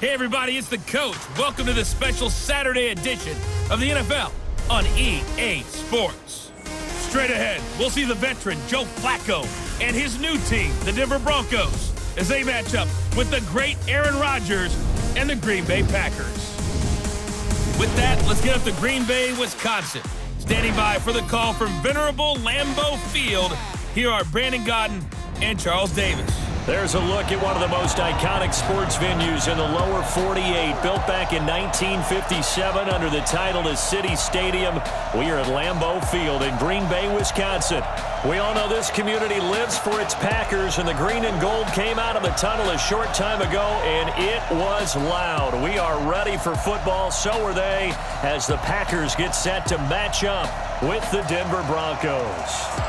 Hey everybody, it's the coach. Welcome to the special Saturday edition of the NFL on EA Sports. Straight ahead, we'll see the veteran Joe Flacco and his new team, the Denver Broncos, as they match up with the great Aaron Rodgers and the Green Bay Packers. With that, let's get up to Green Bay, Wisconsin. Standing by for the call from venerable Lambeau Field, here are Brandon Gaudin and Charles Davis. There's a look at one of the most iconic sports venues in the lower 48, built back in 1957 under the title of City Stadium. We are at Lambeau Field in Green Bay, Wisconsin. We all know this community lives for its Packers, and the green and gold came out of the tunnel a short time ago, and it was loud. We are ready for football, so are they, as the Packers get set to match up with the Denver Broncos.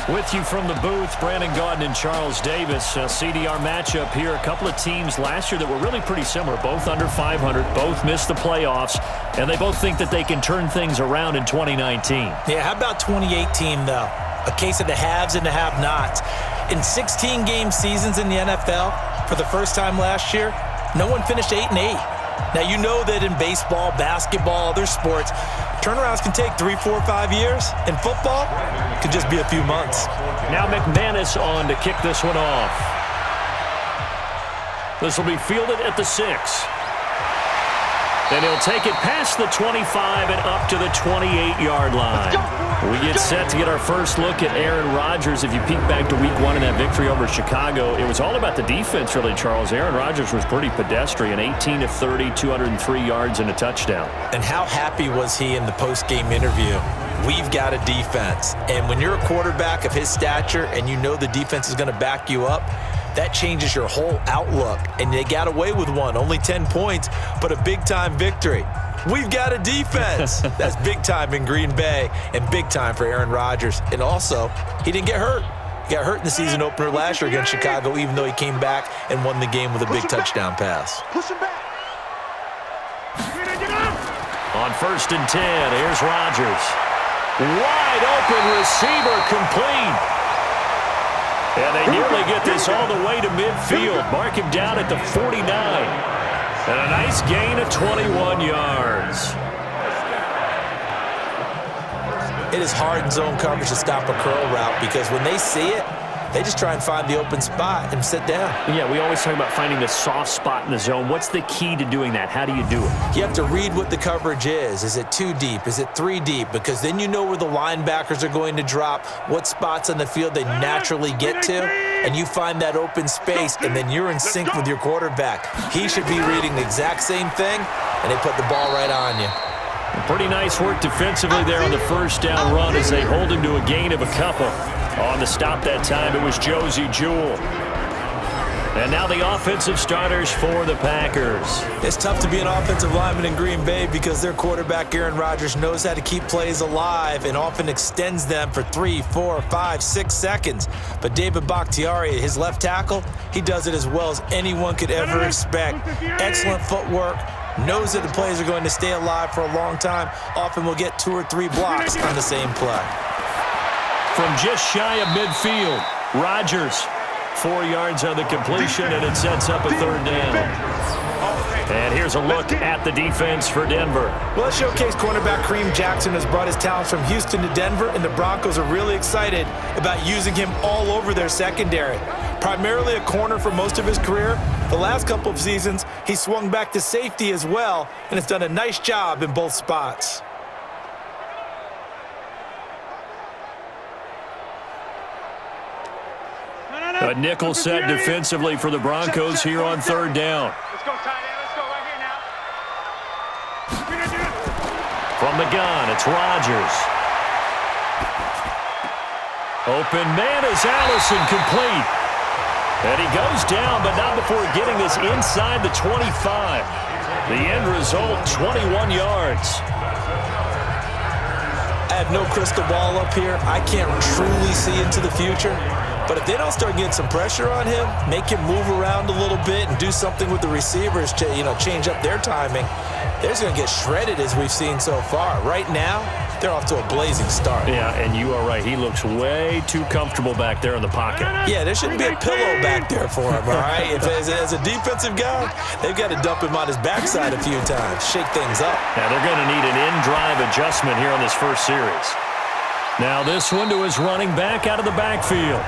With you from the booth, Brandon Gaudin and Charles Davis. CDR matchup here. A couple of teams last year that were really pretty similar. Both under 500, both missed the playoffs, and they both think that they can turn things around in 2019. Yeah, how about 2018, though? A case of the haves and the have-nots. In 16-game seasons in the NFL, for the first time last year, no one finished 8-8. Now, you know that in baseball, basketball, other sports, turnarounds can take 3, 4, 5 years. In football, it could just be a few months. Now McManus on to kick this one off. This will be fielded at the 6. Then he'll take it past the 25 and up to the 28-yard line. We get set to get our first look at Aaron Rodgers. If you peek back to week 1 in that victory over Chicago, it was all about the defense, really, Charles. Aaron Rodgers was pretty pedestrian, 18 of 30, 203 yards and a touchdown. And how happy was he in the post-game interview? We've got a defense. And when you're a quarterback of his stature and you know the defense is going to back you up, that changes your whole outlook. And they got away with one, only 10 points, but a big-time victory. We've got a defense. That's big time in Green Bay and big time for Aaron Rodgers. And also, he didn't get hurt. He got hurt in the season opener last year against Chicago, even though he came back and won the game with a big touchdown pass. On 1st and 10, here's Rodgers. Wide open receiver, complete. And they nearly get this all the way to midfield. Mark him down at the 49. And a nice gain of 21 yards. It is hard in zone coverage to stop a curl route because when they see it, they just try and find the open spot and sit down. Yeah, we always talk about finding the soft spot in the zone. What's the key to doing that? How do you do it? You have to read what the coverage is. Is it 2 deep? Is it 3 deep? Because then you know where the linebackers are going to drop, what spots on the field they naturally get to, and you find that open space, and then you're in sync with your quarterback. He should be reading the exact same thing, and they put the ball right on you. Pretty nice work defensively there on the first down run as they hold him to a gain of a couple. On the stop that time, it was Josie Jewell. And now the offensive starters for the Packers. It's tough to be an offensive lineman in Green Bay because their quarterback, Aaron Rodgers, knows how to keep plays alive and often extends them for 3, 4, 5, 6 seconds. But David Bakhtiari, his left tackle, he does it as well as anyone could ever expect. Excellent footwork. Knows that the plays are going to stay alive for a long time. Often will get 2 or 3 blocks on the same play. From just shy of midfield, Rodgers, 4 yards on the completion, and it sets up a 3rd down. And here's a look at the defense for Denver. Well, let's showcase cornerback Kareem Jackson has brought his talents from Houston to Denver, and the Broncos are really excited about using him all over their secondary. Primarily a corner for most of his career, the last couple of seasons, he swung back to safety as well, and has done a nice job in both spots. A nickel set defensively for the Broncos here on 3rd down. Let's go, tight end. Let's go right here now. From the gun, it's Rodgers. Open man is Allison, complete. And he goes down, but not before getting this inside the 25. The end result, 21 yards. I have no crystal ball up here. I can't truly see into the future. But if they don't start getting some pressure on him, make him move around a little bit and do something with the receivers to, change up their timing, they're just going to get shredded as we've seen so far. Right now, they're off to a blazing start. Yeah, and you are right. He looks way too comfortable back there in the pocket. Yeah, there shouldn't be a pillow back there for him, all right? If as a defensive guy, they've got to dump him on his backside a few times, shake things up. Now they're going to need an in-drive adjustment here on this first series. Now this one to his running back out of the backfield.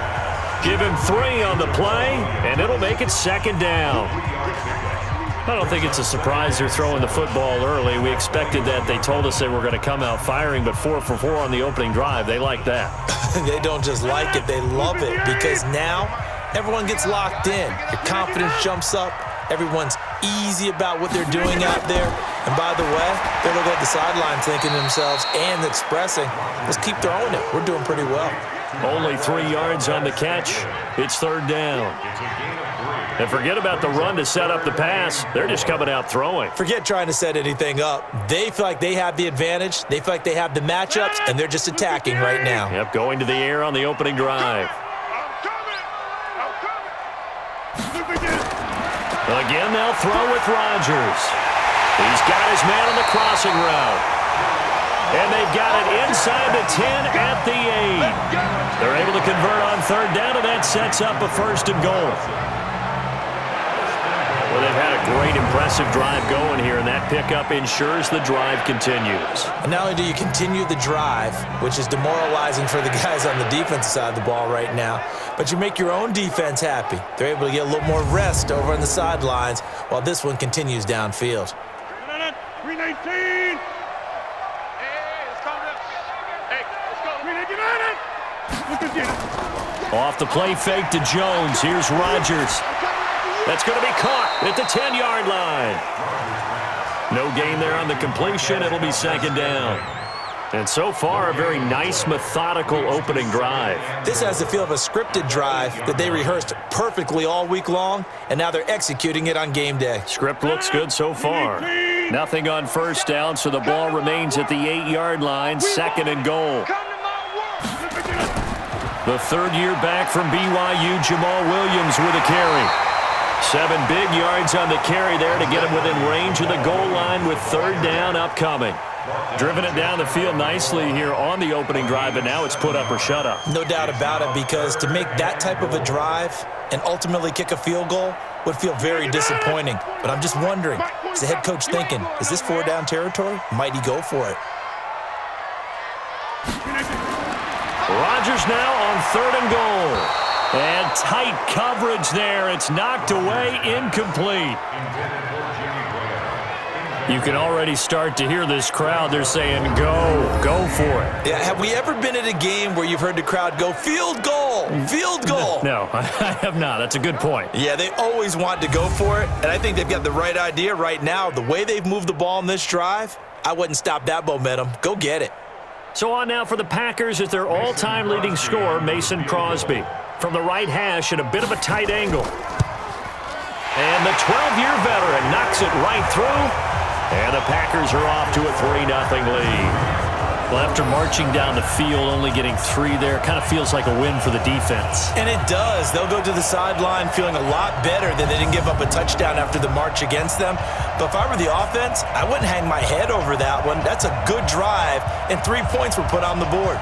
Give him 3 on the play, and it'll make it 2nd down. I don't think it's a surprise they're throwing the football early. We expected that. They told us they were going to come out firing, but 4 for 4 on the opening drive. They like that. They don't just like it, they love it, because now everyone gets locked in. Your confidence jumps up. Everyone's easy about what they're doing out there. And by the way, they're looking at the sideline thinking to themselves and expressing, let's keep throwing it. We're doing pretty well. Only 3 yards on the catch. It's 3rd down. And forget about the run to set up the pass. They're just coming out throwing. Forget trying to set anything up. They feel like they have the advantage. They feel like they have the matchups, and they're just attacking right now. Yep, going to the air on the opening drive. Again, they'll throw with Rodgers. He's got his man on the crossing route. And they've got it inside the 10 at the 8. They're able to convert on 3rd down, and that sets up a 1st and goal. Well, they've had a great, impressive drive going here, and that pickup ensures the drive continues. And not only do you continue the drive, which is demoralizing for the guys on the defensive side of the ball right now, but you make your own defense happy. They're able to get a little more rest over on the sidelines while this one continues downfield. 319. Off the play fake to Jones. Here's Rodgers. That's going to be caught at the 10-yard line. No gain there on the completion. It'll be 2nd down. And so far, a very nice, methodical opening drive. This has the feel of a scripted drive that they rehearsed perfectly all week long, and now they're executing it on game day. Script looks good so far. Nothing on 1st down, so the ball remains at the 8-yard line, 2nd and goal. The 3rd year back from BYU, Jamal Williams with a carry. 7 big yards on the carry there to get him within range of the goal line with 3rd down upcoming. Driven it down the field nicely here on the opening drive, and now it's put up or shut up. No doubt about it, because to make that type of a drive and ultimately kick a field goal would feel very disappointing. But I'm just wondering, is the head coach thinking, is this 4-down territory? Might he go for it? Rodgers now on 3rd and goal. And tight coverage there. It's knocked away, incomplete. You can already start to hear this crowd. They're saying, go for it. Yeah, have we ever been at a game where you've heard the crowd go, field goal, field goal? No, I have not. That's a good point. Yeah, they always want to go for it, and I think they've got the right idea right now. The way they've moved the ball in this drive, I wouldn't stop that momentum. Go get it. So on now for the Packers is their all-time leading scorer, Mason Crosby. From the right hash at a bit of a tight angle. And the 12-year veteran knocks it right through. And the Packers are off to a 3-0 lead. Well, after marching down the field, only getting 3 there, kind of feels like a win for the defense. And it does. They'll go to the sideline feeling a lot better that they didn't give up a touchdown after the march against them. But if I were the offense, I wouldn't hang my head over that one. That's a good drive, and 3 points were put on the board.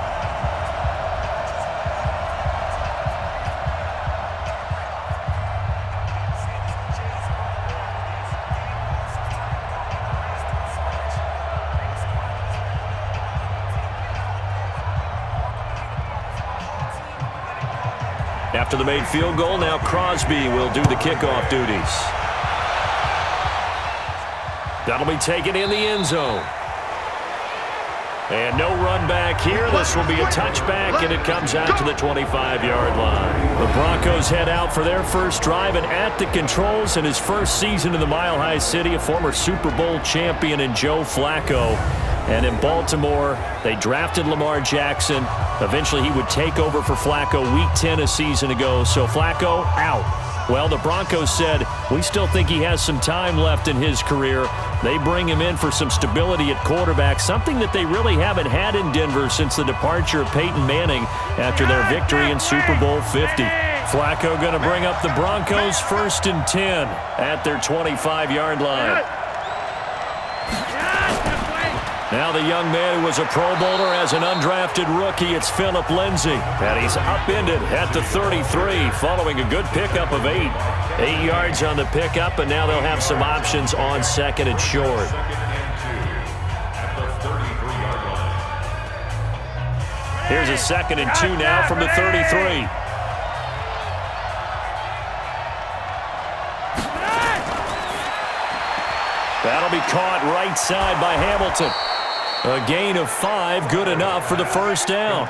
After the made field goal, now Crosby will do the kickoff duties. That'll be taken in the end zone. And no run back here. This will be a touchback, and it comes out to the 25-yard line. The Broncos head out for their first drive, and at the controls in his first season in the Mile High City, a former Super Bowl champion in Joe Flacco. And in Baltimore, they drafted Lamar Jackson. Eventually, he would take over for Flacco Week 10 a season ago. So Flacco out. Well, the Broncos said, we still think he has some time left in his career. They bring him in for some stability at quarterback, something that they really haven't had in Denver since the departure of Peyton Manning after their victory in Super Bowl 50. Flacco going to bring up the Broncos 1st and 10 at their 25-yard line. Now the young man who was a Pro Bowler as an undrafted rookie, it's Phillip Lindsay. And he's upended at the 33 following a good pickup of 8. 8 yards on the pickup, and now they'll have some options on second and short. Here's a 2nd and 2 now from the 33. That'll be caught right side by Hamilton. A gain of 5, good enough for the first down.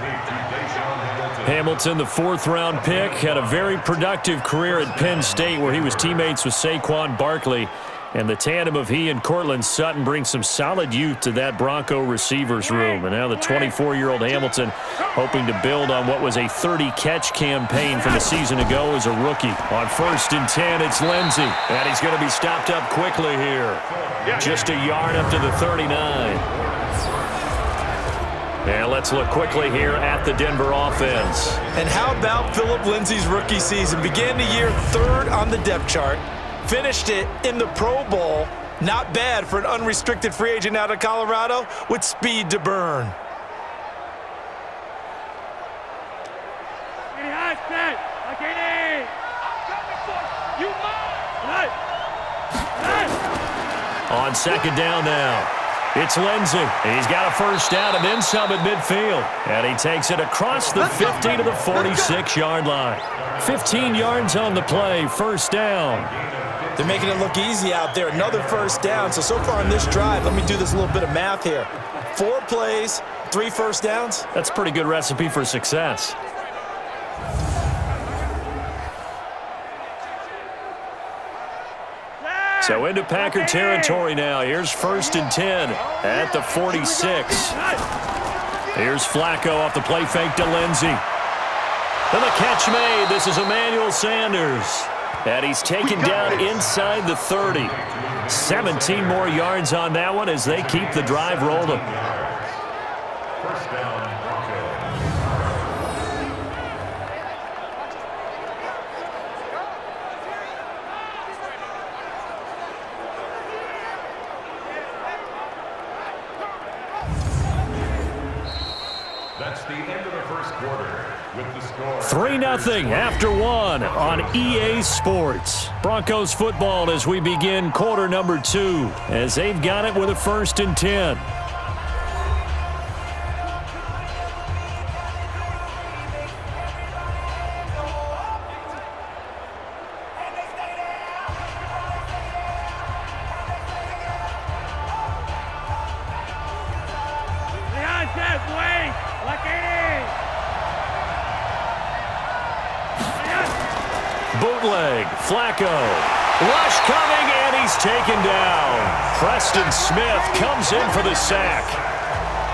Hamilton, the 4th-round pick, had a very productive career at Penn State where he was teammates with Saquon Barkley. And the tandem of he and Cortland Sutton brings some solid youth to that Bronco receivers room. And now the 24-year-old Hamilton hoping to build on what was a 30-catch campaign from a season ago as a rookie. On 1st and 10, it's Lindsay. And he's going to be stopped up quickly here. Just a yard up to the 39. And let's look quickly here at the Denver offense. And how about Phillip Lindsay's rookie season? Began the year 3rd on the depth chart. Finished it in the Pro Bowl. Not bad for an unrestricted free agent out of Colorado with speed to burn. On 2nd down now. It's Lindsay. He's got a first down and then some at midfield. And he takes it across the 50 to the 46-yard line. 15 yards on the play, first down. They're making it look easy out there. Another first down. So far on this drive, let me do this little bit of math here. 4 plays, 3 first downs. That's a pretty good recipe for success. So into Packer territory now. Here's 1st and 10 at the 46. Here's Flacco off the play fake to Lindsay. And the catch made. This is Emmanuel Sanders. And he's taken down inside the 30. 17 more yards on that one as they keep the drive rolling. First down, That's the end of the first quarter with the score 3-0 after 1 on EA Sports. Broncos football as we begin quarter number 2 as they've got it with a 1st and 10. Bootleg, Flacco, rush coming, and he's taken down. Preston Smith comes in for the sack.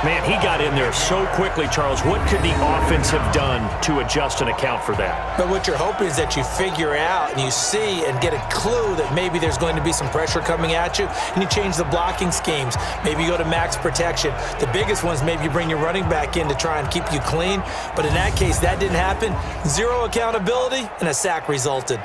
Man, he got in there so quickly, Charles. What could the offense have done to adjust and account for that? But what you're hoping is that you figure out and you see and get a clue that maybe there's going to be some pressure coming at you, and you change the blocking schemes. Maybe you go to max protection. The biggest ones, maybe you bring your running back in to try and keep you clean. But in that case, that didn't happen. 0 accountability, and a sack resulted.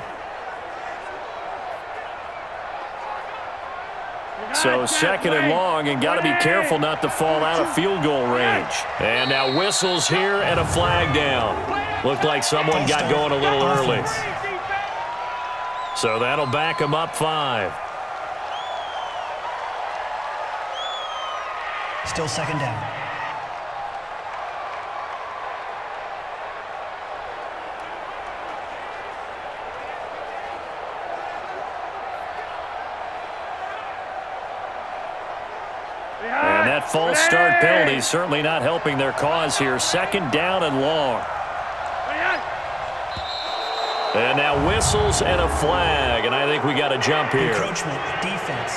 So 2nd and long, and got to be careful not to fall out of field goal range. And now whistles here and a flag down. Looked like someone got going a little early. So that'll back him up 5. Still 2nd down. And that false start penalty is certainly not helping their cause here. 2nd down and long. And now whistles and a flag, and I think we got to jump here. Encroachment, defense.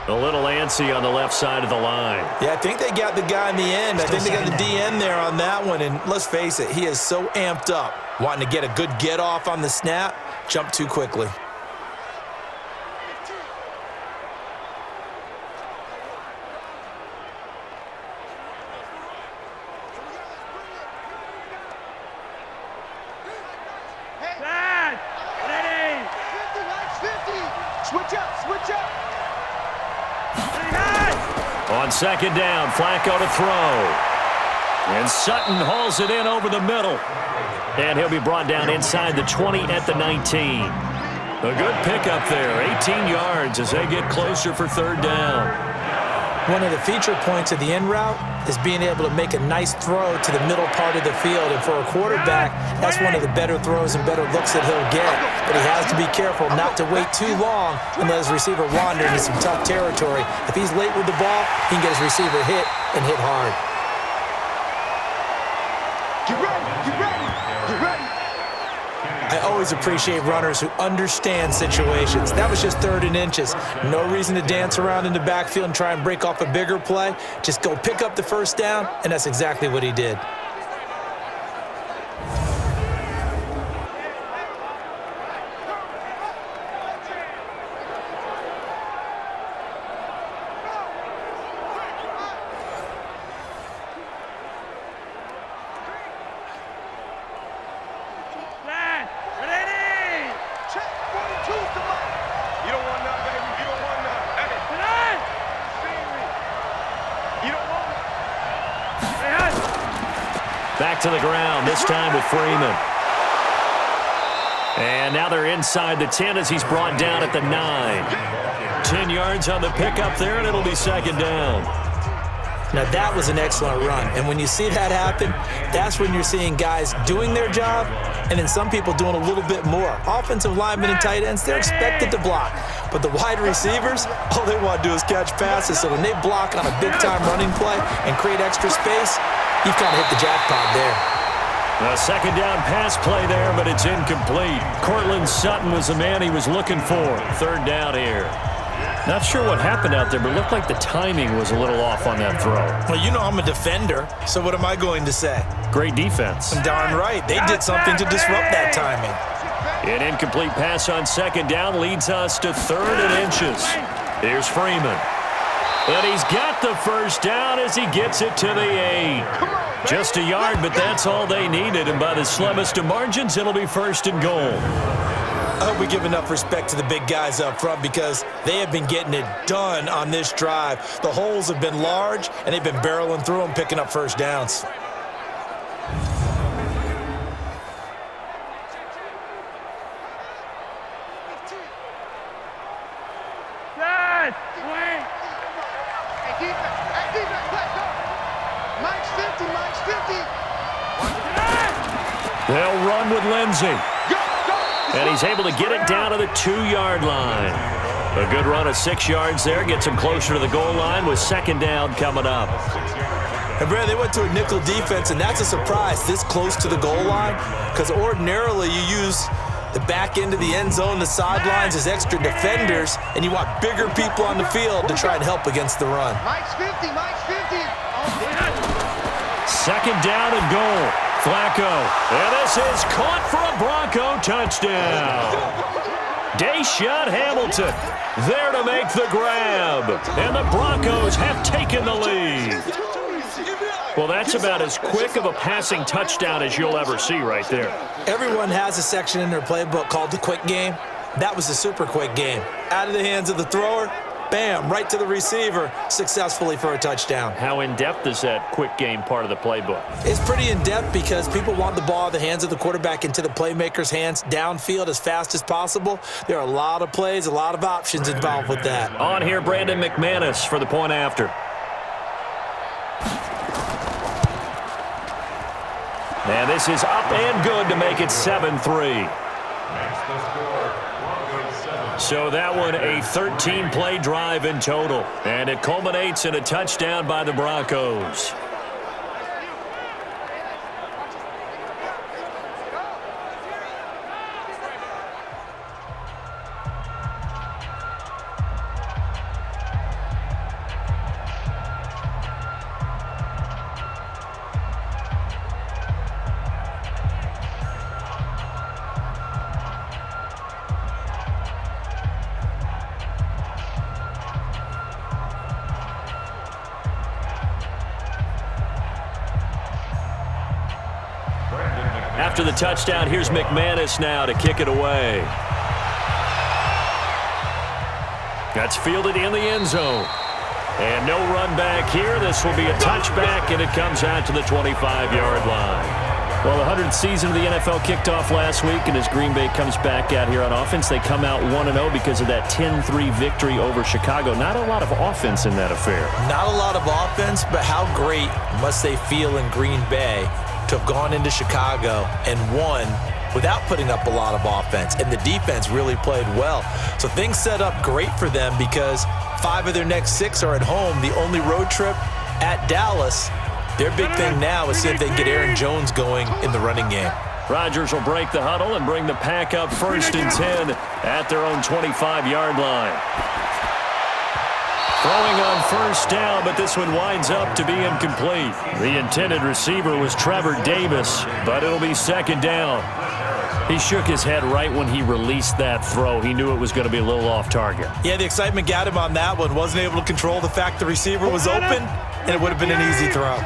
A little antsy on the left side of the line. Yeah, I think they got the guy in the end. I think they got the DN there on that one, and let's face it, he is so amped up, wanting to get a good get off on the snap, jump too quickly. Switch up, switch up. On second down, Flacco to throw. And Sutton hauls it in over the middle. And he'll be brought down inside the 20 at the 19. A good pickup there, 18 yards as they get closer for third down. One of the feature points of the in route is being able to make a nice throw to the middle part of the field. And for a quarterback, that's one of the better throws and better looks that he'll get. But he has to be careful not to wait too long and let his receiver wander into some tough territory. If he's late with the ball, he can get his receiver hit and hit hard. Get ready, get ready, get ready. I always appreciate runners who understand situations. That was just 3rd and inches. No reason to dance around in the backfield and try and break off a bigger play. Just go pick up the first down, and that's exactly what he did. Back to the ground, this time with Freeman. And now they're inside the 10 as he's brought down at the 9. 10 yards on the pickup there, and it'll be second down. Now that was an excellent run. And when you see that happen, that's when you're seeing guys doing their job and then some people doing a little bit more. Offensive linemen and tight ends, they're expected to block. But the wide receivers, all they want to do is catch passes. So when they block on a big-time running play and create extra space, you've kind of hit the jackpot there. A second down pass play there, but it's incomplete. Cortland Sutton was the man he was looking for. Third down here. Not sure what happened out there, but it looked like the timing was a little off on that throw. Well, you know I'm a defender, so what am I going to say? Great defense. Darn right. They did something to disrupt that timing. An incomplete pass on second down leads us to 3rd and inches. Here's Freeman. And he's got the first down as he gets it to the 8. Just a yard, but that's all they needed. And by the slimmest of margins, it'll be 1st and goal. I hope we give enough respect to the big guys up front because they have been getting it done on this drive. The holes have been large, and they've been barreling through them, picking up first downs. They'll run with Lindsey. And he's able to get it down to the 2-yard line. A good run of 6 yards there. Gets him closer to the goal line with second down coming up. And Brad, they went to a nickel defense, and that's a surprise this close to the goal line because ordinarily you use the back end of the end zone, the sidelines as extra defenders, and you want bigger people on the field to try and help against the run. Mike's 50, Mike's 50. Second down and goal. Flacco. And this is caught for a Bronco touchdown. Deshaun Hamilton there to make the grab. And the Broncos have taken the lead. Well, that's about as quick of a passing touchdown as you'll ever see right there. Everyone has a section in their playbook called the quick game. That was a super quick game. Out of the hands of the thrower, bam, right to the receiver, successfully for a touchdown. How in-depth is that quick game part of the playbook? It's pretty in-depth because people want the ball in the hands of the quarterback into the playmaker's hands downfield as fast as possible. There are a lot of plays, a lot of options involved with that. On here, Brandon McManus for the point after. And this is up and good to make it 7-3. So that one a 13-play drive in total. And it culminates in a touchdown by the Broncos. After the touchdown, here's McManus now to kick it away. That's fielded in the end zone. And no run back here. This will be a touchback, and it comes out to the 25-yard line. Well, the 100th season of the NFL kicked off last week, and as Green Bay comes back out here on offense, they come out 1-0 because of that 10-3 victory over Chicago. Not a lot of offense in that affair. Not a lot of offense, but how great must they feel in Green Bay to have gone into Chicago and won without putting up a lot of offense, and the defense really played well. So things set up great for them because 5 of their next 6 are at home. The only road trip at Dallas. Their big thing now is see if they can get Aaron Jones going in the running game. Rodgers will break the huddle and bring the pack up 1st and 10 at their own 25-yard line. Throwing on 1st down, but this one winds up to be incomplete. The intended receiver was Trevor Davis, but it'll be 2nd down. He shook his head right when he released that throw. He knew it was going to be a little off target. Yeah, the excitement got him on that one. Wasn't able to control the fact the receiver was open, and it would have been an easy throw.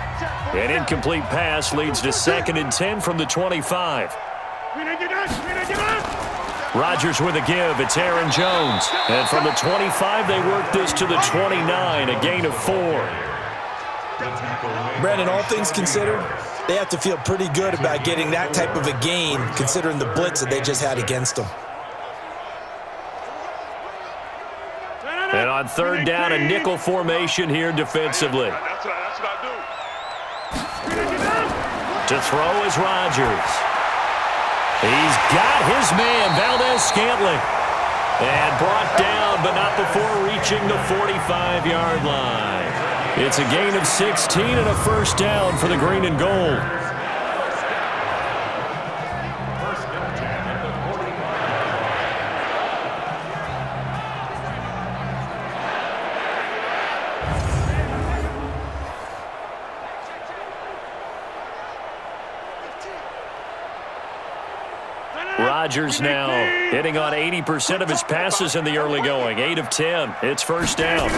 An incomplete pass leads to 2nd and 10 from the 25. Rodgers with a give. It's Aaron Jones. And from the 25, they work this to the 29, a gain of 4. Brandon, all things considered, they have to feel pretty good about getting that type of a gain considering the blitz that they just had against them. And on 3rd down, a nickel formation here defensively. To throw is Rodgers. He's got his man, Valdez-Scantling. And brought down, but not before reaching the 45-yard line. It's a gain of 16 and a 1st down for the green and gold. Rodgers now hitting on 80% of his passes in the early going. 8 of 10. It's 1st down.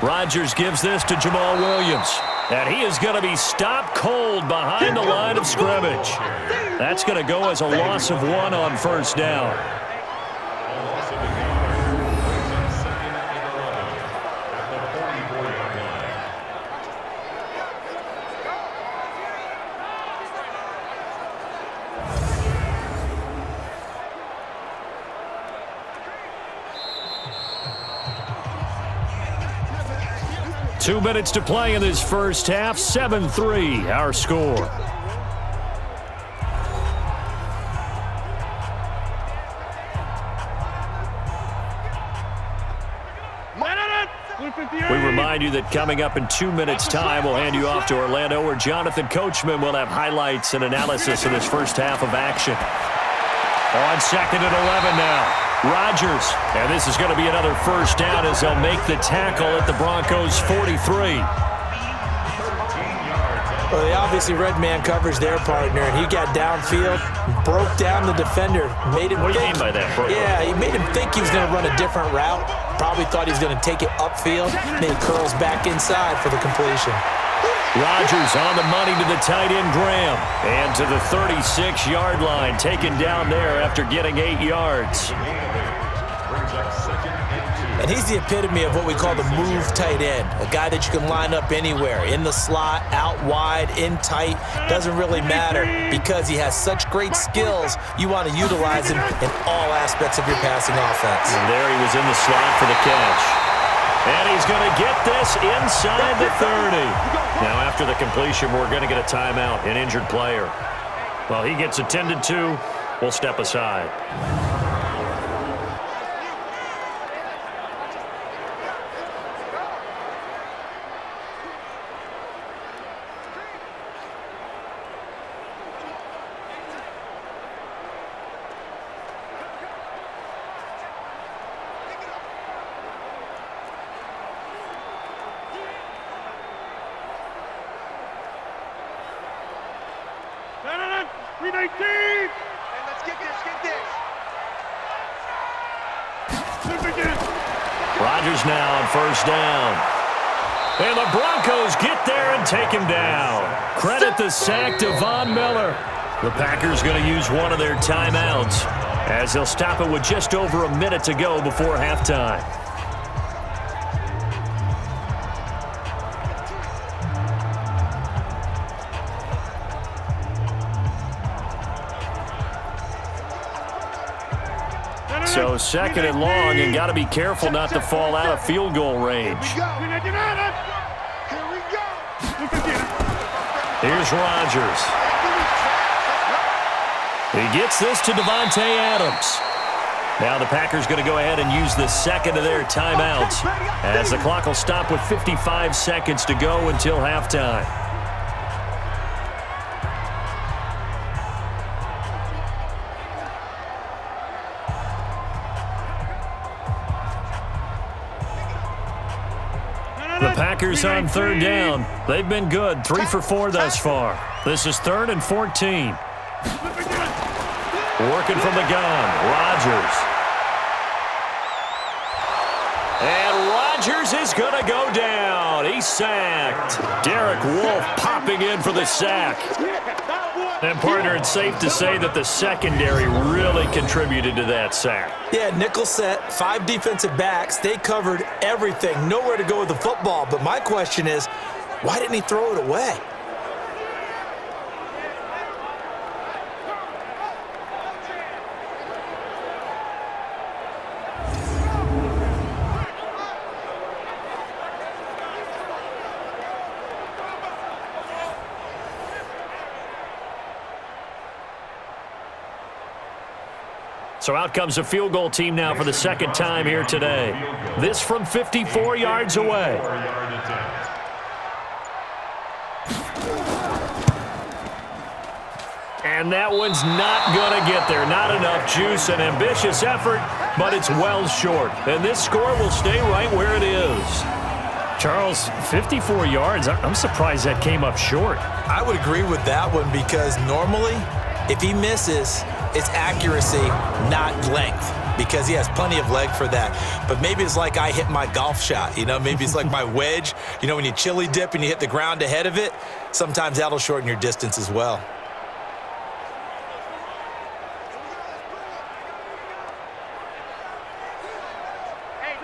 Rodgers gives this to Jamal Williams. And he is going to be stopped cold behind the line of scrimmage. That's going to go as a loss of 1 on 1st down. Two minutes to play in this first half. 7-3, our score. We remind you that coming up in 2 minutes' time, we'll hand you off to Orlando, where Jonathan Coachman will have highlights and analysis of this first half of action. On 2nd and 11 now. Rodgers, and this is going to be another 1st down as they'll make the tackle at the Broncos' 43. Well, they obviously read man coverage their partner, and he got downfield, broke down the defender, made him What do you think. mean by that, bro? Yeah, he made him think he was going to run a different route. Probably thought he was going to take it upfield, then he curls back inside for the completion. Rodgers on the money to the tight end, Graham. And to the 36-yard line, taken down there after getting 8 yards. And he's the epitome of what we call the move tight end, a guy that you can line up anywhere, in the slot, out wide, in tight, doesn't really matter because he has such great skills. You want to utilize him in all aspects of your passing offense. And there he was in the slot for the catch. And he's going to get this inside the 30. Now, after the completion, we're going to get a timeout, an injured player. Well, he gets attended to. We'll step aside. Rodgers now on 1st down. And the Broncos get there and take him down. Credit the sack to Von Miller. The Packers going to use one of their timeouts as they'll stop it with just over a minute to go before halftime. So second and long, and got to be careful not to fall out of field goal range. Here's Rodgers. He gets this to Davante Adams. Now the Packers going to go ahead and use the second of their timeouts as the clock will stop with 55 seconds to go until halftime. The Packers on third down. They've been good, 3 for 4 thus far. This is 3rd and 14. Working from the gun, Rodgers. And Rodgers is going to go down. He's sacked. Derek Wolfe popping in for the sack. And, partner, it's safe to say that the secondary really contributed to that sack. Yeah, nickel set, 5 defensive backs. They covered everything. Nowhere to go with the football. But my question is, why didn't he throw it away? So out comes a field goal team now for the second time here today. This from 54 yards away. And that one's not going to get there. Not enough juice. An ambitious effort, but it's well short. And this score will stay right where it is. Charles, 54 yards. I'm surprised that came up short. I would agree with that one because normally, if he misses, it's accuracy, not length, because he has plenty of leg for that. But maybe it's like I hit my golf shot, maybe it's like my wedge. When you chili dip and you hit the ground ahead of it, sometimes that'll shorten your distance as well.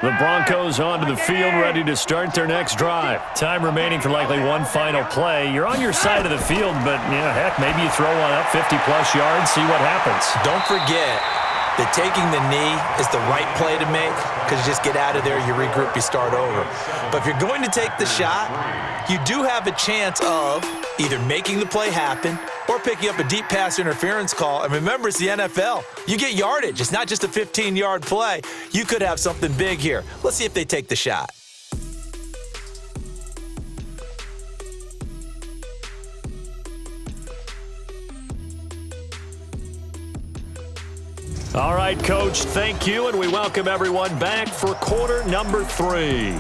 The Broncos onto the field, ready to start their next drive. Time remaining for likely one final play. You're on your side of the field, but, heck, maybe you throw one up 50-plus yards, see what happens. Don't forget that taking the knee is the right play to make because you just get out of there, you regroup, you start over. But if you're going to take the shot, you do have a chance of either making the play happen or picking up a deep pass interference call. And remember, it's the NFL. You get yardage. It's not just a 15-yard play. You could have something big here. Let's see if they take the shot. All right, Coach, thank you, and we welcome everyone back for quarter number 3.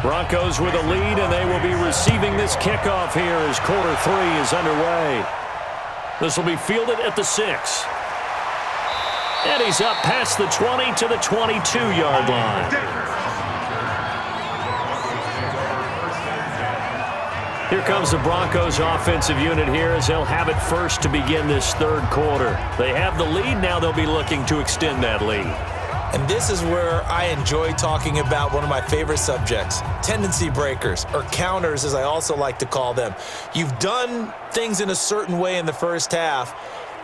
Broncos with a lead, and they will be receiving this kickoff here as quarter 3 is underway. This will be fielded at the 6. And he's up past the 20 to the 22-yard line. Here comes the Broncos offensive unit here as they'll have it first to begin this third quarter. They have the lead. Now they'll be looking to extend that lead. And this is where I enjoy talking about one of my favorite subjects, tendency breakers, or counters as I also like to call them. You've done things in a certain way in the first half,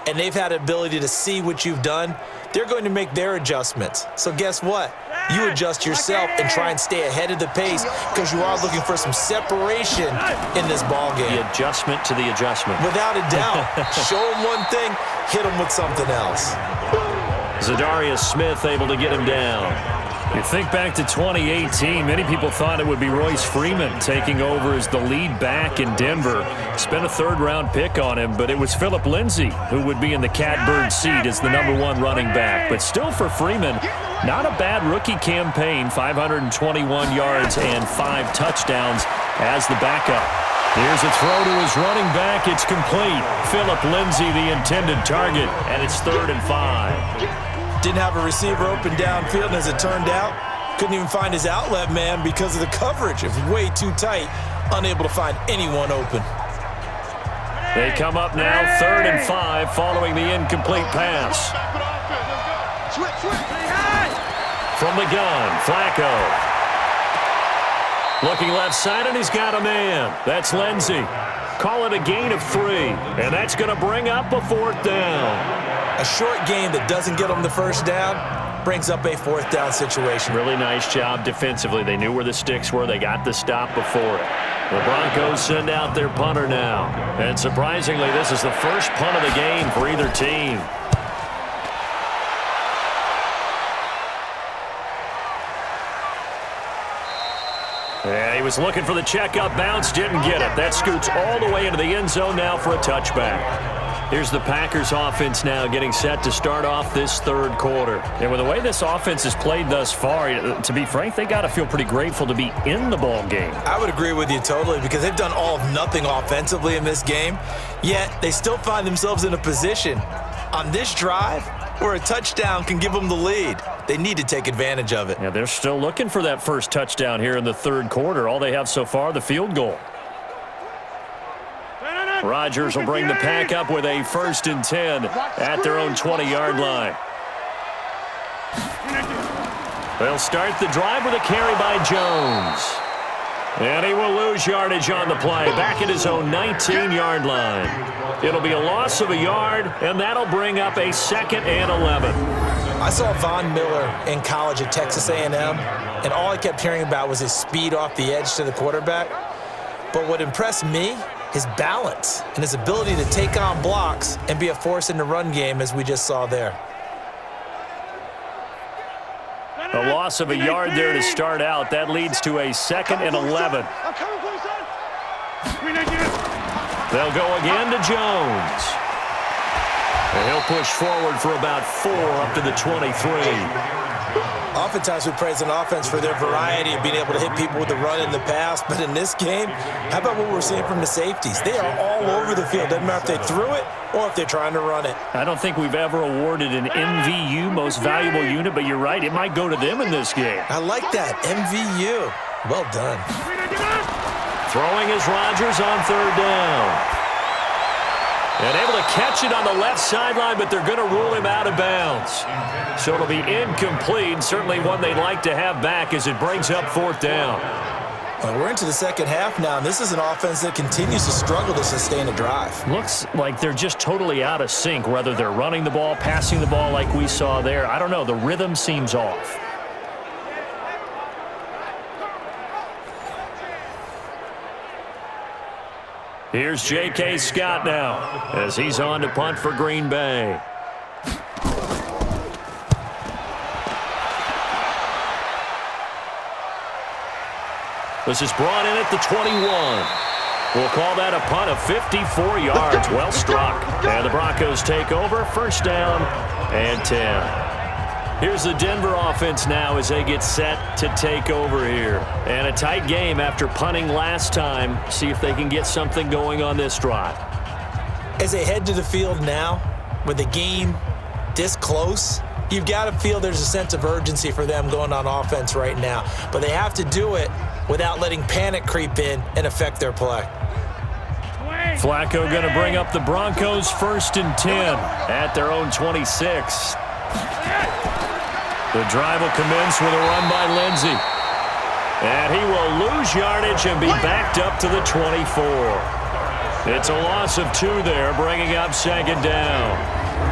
and they've had the ability to see what you've done. They're going to make their adjustments. So guess what? You adjust yourself and try and stay ahead of the pace because you are looking for some separation in this ball game. The adjustment to the adjustment. Without a doubt. Show them one thing, hit them with something else. Zadarius Smith able to get him down. You think back to 2018, many people thought it would be Royce Freeman taking over as the lead back in Denver. Spent a third-round pick on him, but it was Phillip Lindsay who would be in the catbird seat as the #1 running back. But still for Freeman, not a bad rookie campaign, 521 yards and 5 touchdowns as the backup. Here's a throw to his running back. It's complete. Phillip Lindsay, the intended target, and it's 3rd and 5. Didn't have a receiver open downfield, and as it turned out, couldn't even find his outlet man because of the coverage. It was way too tight, unable to find anyone open. They come up now, 3rd and 5, following the incomplete pass. From the gun, Flacco. Looking left side, and he's got a man. That's Lindsay. Call it a gain of 3, and that's going to bring up a 4th down. A short game that doesn't get them the first down brings up a 4th down situation. Really nice job defensively. They knew where the sticks were. They got the stop before it. The Broncos send out their punter now. And surprisingly, this is the first punt of the game for either team. Yeah, he was looking for the checkup bounce, didn't get it. That scoots all the way into the end zone now for a touchback. Here's the Packers offense now getting set to start off this 3rd quarter. And with the way this offense has played thus far, to be frank, they got to feel pretty grateful to be in the ball game. I would agree with you totally because they've done all of nothing offensively in this game, yet they still find themselves in a position on this drive where a touchdown can give them the lead. They need to take advantage of it. Yeah, they're still looking for that first touchdown here in the 3rd quarter. All they have so far, the field goal. Rodgers will bring the pack up with a 1st and 10 at their own 20-yard line. They'll start the drive with a carry by Jones. And he will lose yardage on the play, back at his own 19-yard line. It'll be a loss of a yard, and that'll bring up a 2nd and 11. I saw Von Miller in college at Texas A&M, and all I kept hearing about was his speed off the edge to the quarterback. But what impressed me, his balance and his ability to take on blocks and be a force in the run game, as we just saw there. A loss of a yard there to start out. That leads to a 2nd and 11. They'll go again to Jones. And he'll push forward for about 4 up to the 23. Oftentimes we praise an offense for their variety of being able to hit people with the run in the pass, but in this game, how about what we're seeing from the safeties? They are all over the field. Doesn't matter if they threw it or if they're trying to run it. I don't think we've ever awarded an MVU, most valuable unit, but you're right, it might go to them in this game. I like that, MVU. Well done. Throwing is Rodgers on 3rd down. And able to catch it on the left sideline, but they're going to rule him out of bounds. So it'll be incomplete, certainly one they'd like to have back as it brings up 4th down. Well, we're into the second half now, and this is an offense that continues to struggle to sustain a drive. Looks like they're just totally out of sync, whether they're running the ball, passing the ball like we saw there. I don't know. The rhythm seems off. Here's J.K. Scott now as he's on to punt for Green Bay. This is brought in at the 21. We'll call that a punt of 54 yards. Well struck. And the Broncos take over. 1st down and 10. Here's the Denver offense now as they get set to take over here. And a tight game after punting last time. See if they can get something going on this drive. As they head to the field now, with the game this close, you've got to feel there's a sense of urgency for them going on offense right now. But they have to do it without letting panic creep in and affect their play. Flacco going to bring up the Broncos 1st and 10 at their own 26. The drive will commence with a run by Lindsay. And he will lose yardage and be backed up to the 24. It's a loss of 2 there, bringing up 2nd down.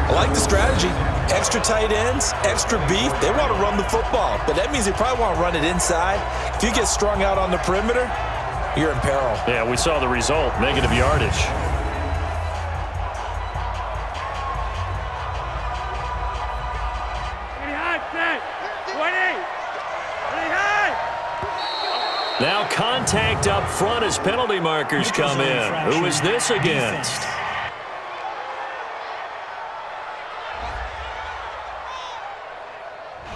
I like the strategy. Extra tight ends, extra beef. They want to run the football, but that means they probably want to run it inside. If you get strung out on the perimeter, you're in peril. Yeah, we saw the result, negative yardage. Now contact up front as penalty markers come in. Who is this against?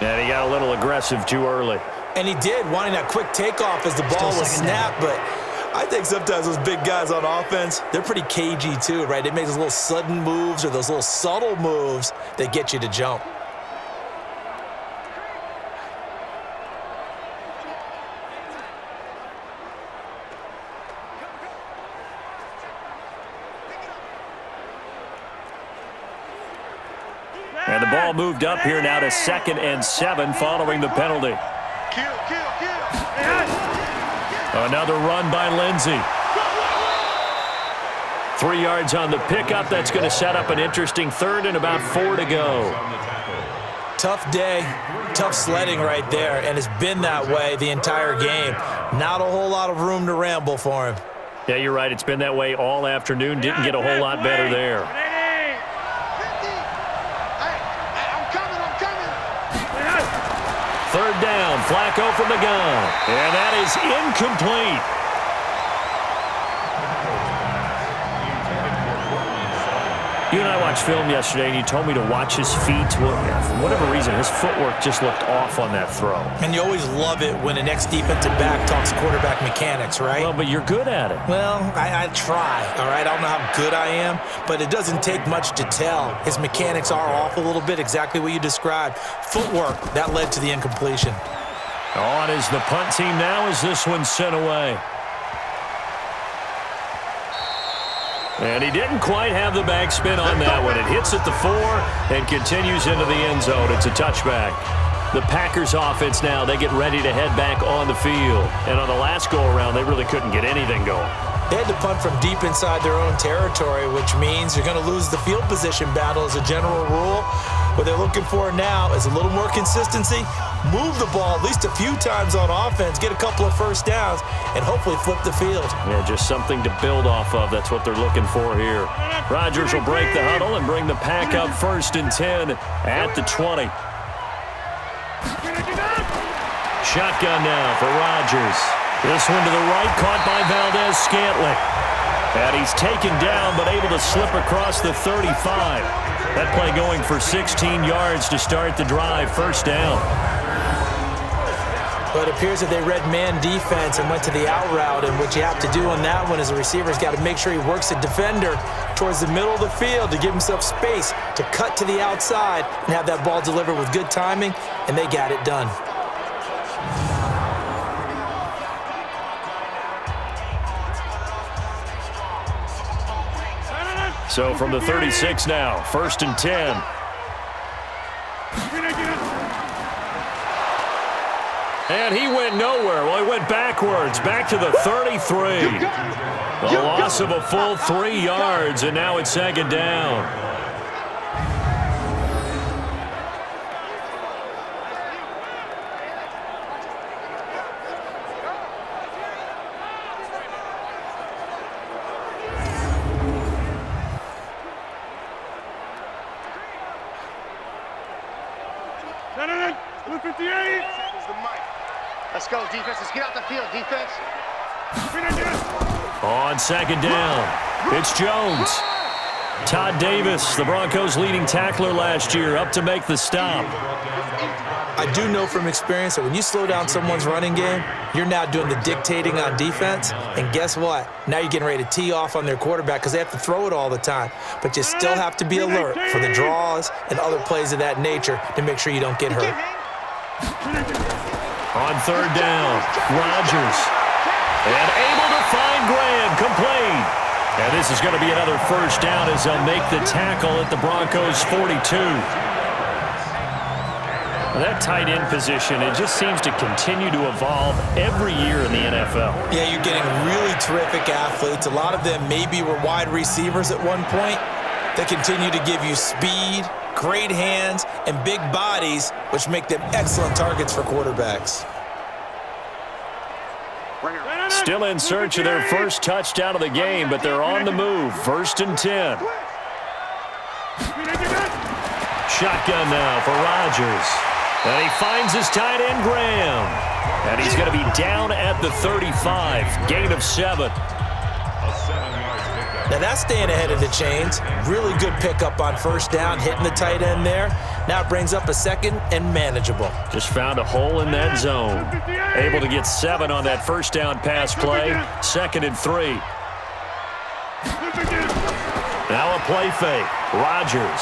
And he got a little aggressive too early. And he did, wanting that quick takeoff as the ball was snapped. But I think sometimes those big guys on offense, they're pretty cagey too, right? They make those little sudden moves or those little subtle moves that get you to jump. And the ball moved up here now to 2nd and 7 following the penalty. Another run by Lindsey. 3 yards on the pickup. That's going to set up an interesting 3rd and about 4 to go. Tough day, tough sledding right there, and it's been that way the entire game. Not a whole lot of room to ramble for him. Yeah, you're right. It's been that way all afternoon. Didn't get a whole lot better there. Third down, Flacco from the gun. And that is incomplete. You and I watched film yesterday, and you told me to watch his feet. Well, for whatever reason, his footwork just looked off on that throw. And you always love it when an ex-defensive back talks quarterback mechanics, right? Well, but you're good at it. Well, I try, all right? I don't know how good I am, but it doesn't take much to tell. His mechanics are off a little bit, exactly what you described. Footwork, that led to the incompletion. On is the punt team now as this one's sent away. And he didn't quite have the backspin on that one. It hits at the 4 and continues into the end zone. It's a touchback. The Packers offense now, they get ready to head back on the field. And on the last go-around, they really couldn't get anything going. They had to punt from deep inside their own territory, which means you're going to lose the field position battle as a general rule. What they're looking for now is a little more consistency, move the ball at least a few times on offense, get a couple of first downs, and hopefully flip the field. Yeah, just something to build off of. That's what they're looking for here. Rodgers will break the huddle and bring the pack up 1st and 10 at the 20. Shotgun now for Rodgers. This one to the right, caught by Valdez-Scantling. And he's taken down, but able to slip across the 35. That play going for 16 yards to start the drive, 1st down. But it appears that they read man defense and went to the out route, and what you have to do on that one is the receiver's got to make sure he works the defender towards the middle of the field to give himself space to cut to the outside and have that ball delivered with good timing, and they got it done. So from the 36 now, 1st and 10. And he went nowhere. Well, he went backwards, back to the 33. A loss of a full 3 yards, and now it's 2nd down. Let's go, defense. Let's get out the field, defense. On 2nd down, it's Jones. Todd Davis, the Broncos' leading tackler last year, up to make the stop. I do know from experience that when you slow down someone's running game, you're now doing the dictating on defense. And guess what? Now you're getting ready to tee off on their quarterback because they have to throw it all the time. But you still have to be alert for the draws and other plays of that nature to make sure you don't get hurt. On 3rd down, Rodgers. And able to find Graham, complete. And this is going to be another 1st down as they'll make the tackle at the Broncos' 42. That tight end position, it just seems to continue to evolve every year in the NFL. Yeah, you're getting really terrific athletes. A lot of them maybe were wide receivers at one point. They continue to give you speed, great hands, and big bodies, which make them excellent targets for quarterbacks. Still in search of their first touchdown of the game, but they're on the move. 1st and 10. Shotgun now for Rodgers. And he finds his tight end, Graham. And he's going to be down at the 35. Gain of 7. Now that's staying ahead of the chains. Really good pickup on first down, hitting the tight end there. Now it brings up a second and manageable. Just found a hole in that zone. Able to get 7 on that first down pass play. 2nd and 3. Now a play fake. Rodgers.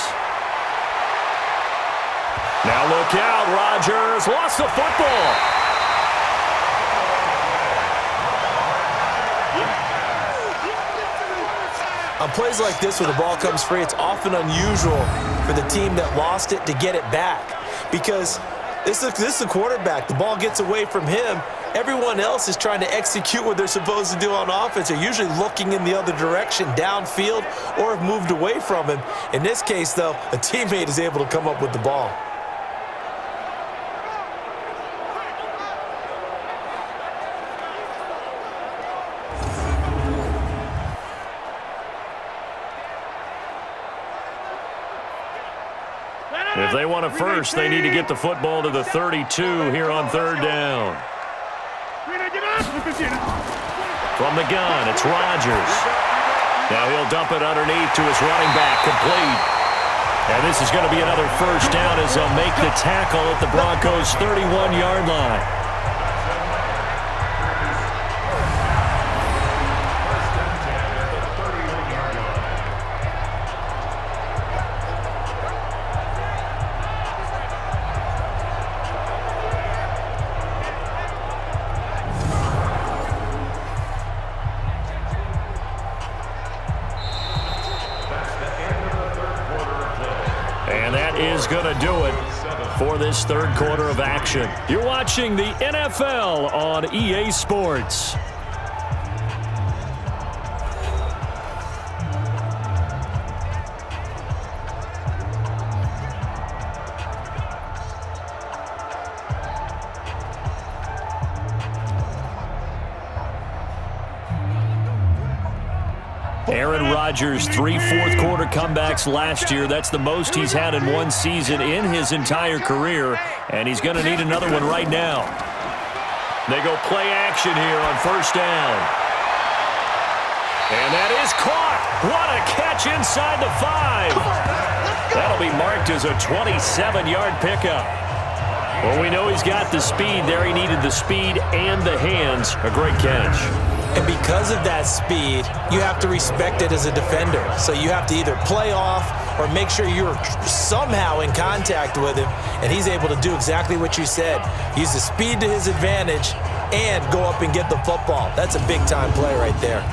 Now look out. Rodgers lost the football. On plays like this where the ball comes free, it's often unusual for the team that lost it to get it back because this is a quarterback. The ball gets away from him. Everyone else is trying to execute what they're supposed to do on offense. They're usually looking in the other direction, downfield, or have moved away from him. In this case, though, a teammate is able to come up with the ball. If they want a first, they need to get the football to the 32 here on 3rd down. From the gun, it's Rodgers. Now he'll dump it underneath to his running back, complete. And this is going to be another first down as they'll make the tackle at the Broncos' 31-yard line. Is going to do it for this 3rd quarter of action. You're watching the NFL on EA Sports. Aaron Rodgers, 3 fourth-quarter comebacks last year. That's the most he's had in one season in his entire career, and he's going to need another one right now. They go play action here on first down. And that is caught. What a catch inside the 5. That'll be marked as a 27-yard pickup. Well, we know he's got the speed there. He needed the speed and the hands. A great catch. And because of that speed, you have to respect it as a defender. So you have to either play off or make sure you're somehow in contact with him, and he's able to do exactly what you said. Use the speed to his advantage and go up and get the football. That's a big-time play right there.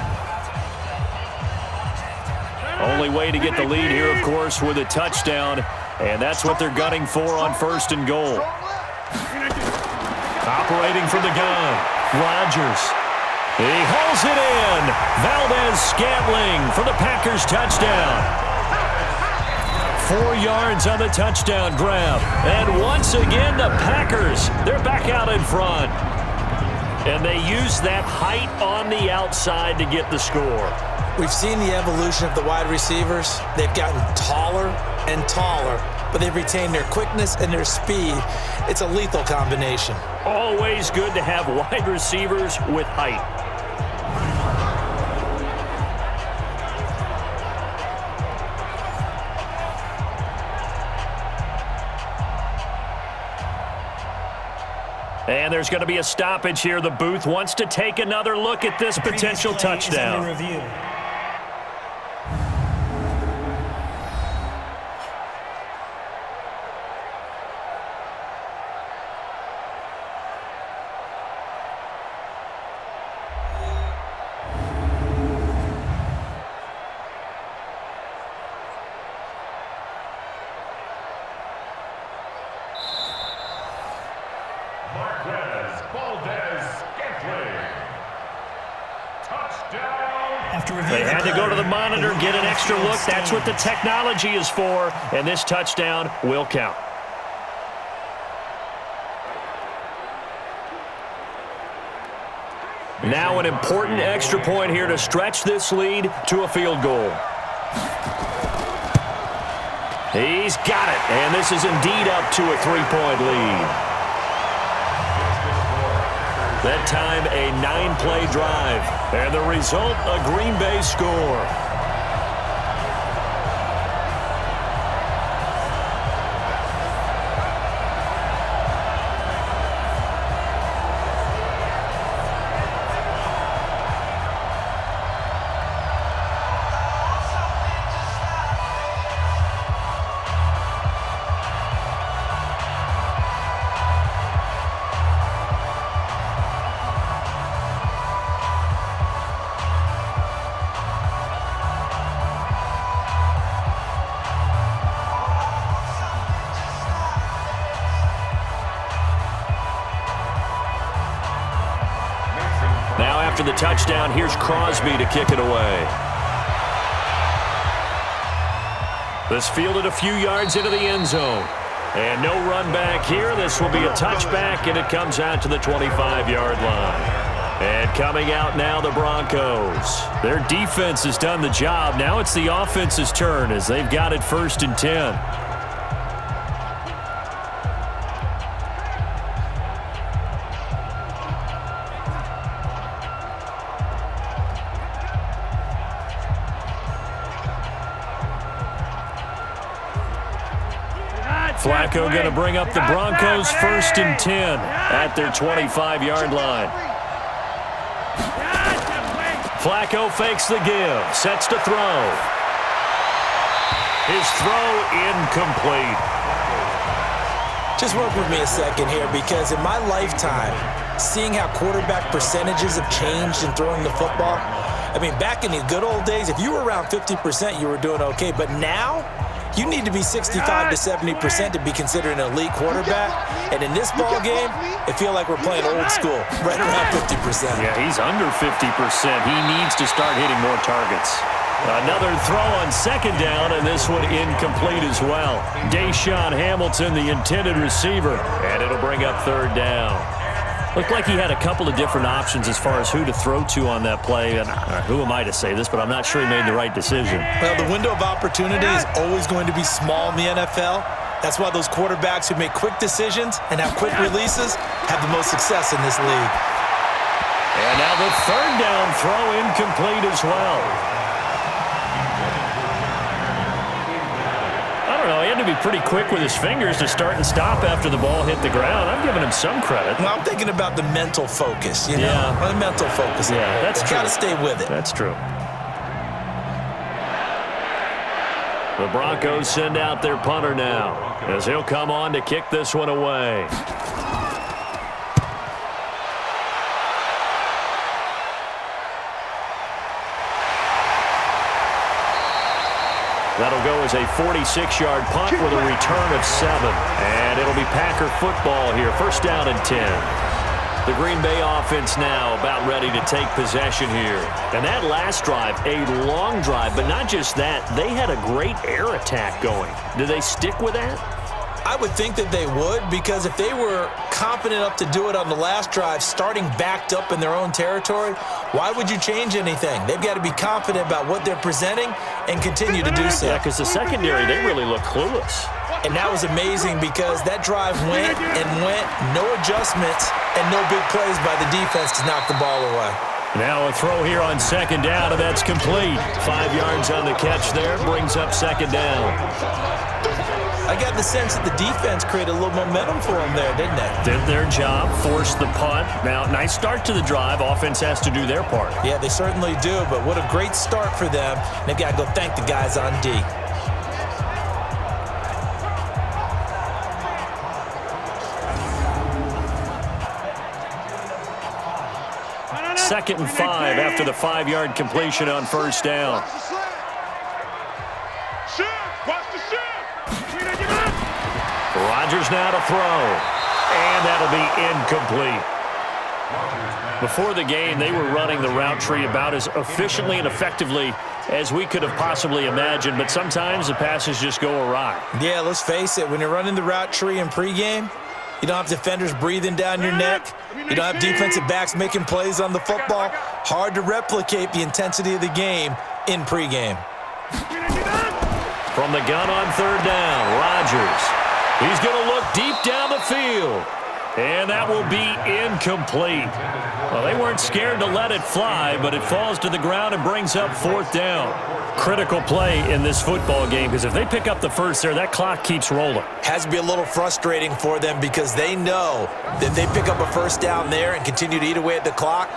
Only way to get the lead here, of course, with a touchdown, and that's what they're gunning for on 1st and goal. Operating from the gun, Rodgers. He hauls it in. Valdez-Scantling for the Packers touchdown. 4 yards on the touchdown grab. And once again, the Packers, they're back out in front. And they use that height on the outside to get the score. We've seen the evolution of the wide receivers. They've gotten taller and taller, but they've retained their quickness and their speed. It's a lethal combination. Always good to have wide receivers with height. And there's going to be a stoppage here. The booth wants to take another look at this potential touchdown. They had to go to the monitor, get an extra look. That's what the technology is for, and this touchdown will count. Now an important extra point here to stretch this lead to a field goal. He's got it, and this is indeed up to a 3-point lead. That time, a 9-play drive. And the result, a Green Bay score. Now after the touchdown, here's Crosby to kick it away. This fielded a few yards into the end zone. And no run back here. This will be a touchback, and it comes out to the 25-yard line. And coming out now, the Broncos. Their defense has done the job. Now it's the offense's turn as they've got it 1st and 10. Flacco going to bring up the Broncos 1st and 10 at their 25-yard line. Flacco fakes the give, sets to throw. His throw incomplete. Just work with me a second here, because in my lifetime, seeing how quarterback percentages have changed in throwing the football, I mean, back in the good old days, if you were around 50%, you were doing okay. But now, you need to be 65 to 70% to be considered an elite quarterback. And in this ball game, it feels like we're playing old school, right around 50%. Yeah, he's under 50%. He needs to start hitting more targets. Another throw on 2nd down, and this one incomplete as well. Deshaun Hamilton, the intended receiver, and it'll bring up 3rd down. Looked like he had a couple of different options as far as who to throw to on that play. And who am I to say this, but I'm not sure he made the right decision. Well, the window of opportunity is always going to be small in the NFL. That's why those quarterbacks who make quick decisions and have quick releases have the most success in this league. And now the 3rd down throw incomplete as well. I don't know. He had to be pretty quick with his fingers to start and stop after the ball hit the ground. I'm giving him some credit. Well, I'm thinking about the mental focus, you know? Yeah. The mental focus. Yeah, that's true. Got to stay with it. That's true. The Broncos send out their punter now, as he'll come on to kick this one away. That'll go as a 46-yard punt with a return of 7. And it'll be Packer football here. 1st down and 10. The Green Bay offense now about ready to take possession here. And that last drive, a long drive, but not just that. They had a great air attack going. Do they stick with that? I would think that they would, because if they were confident enough to do it on the last drive, starting backed up in their own territory, why would you change anything? They've got to be confident about what they're presenting and continue to do so. Yeah, because the secondary, they really look clueless. And that was amazing, because that drive went and went, no adjustments and no big plays by the defense to knock the ball away. Now a throw here on 2nd down, and that's complete. 5 yards on the catch there, brings up 2nd down. I got the sense that the defense created a little momentum for them there, didn't they? Did their job, forced the punt. Now, nice start to the drive. Offense has to do their part. Yeah, they certainly do, but what a great start for them. They've got to go thank the guys on D. Second and 5 after the 5-yard completion on 1st down. Rodgers now to throw, and that'll be incomplete. Before the game, they were running the route tree about as efficiently and effectively as we could have possibly imagined, but sometimes the passes just go awry. Yeah, let's face it, when you're running the route tree in pregame, you don't have defenders breathing down your neck. You don't have defensive backs making plays on the football. Hard to replicate the intensity of the game in pregame. From the gun on 3rd down, Rodgers. He's going to look deep down the field. And that will be incomplete. Well, they weren't scared to let it fly, but it falls to the ground and brings up 4th down. Critical play in this football game, because if they pick up the first there, that clock keeps rolling. Has to be a little frustrating for them because they know that if they pick up a first down there and continue to eat away at the clock,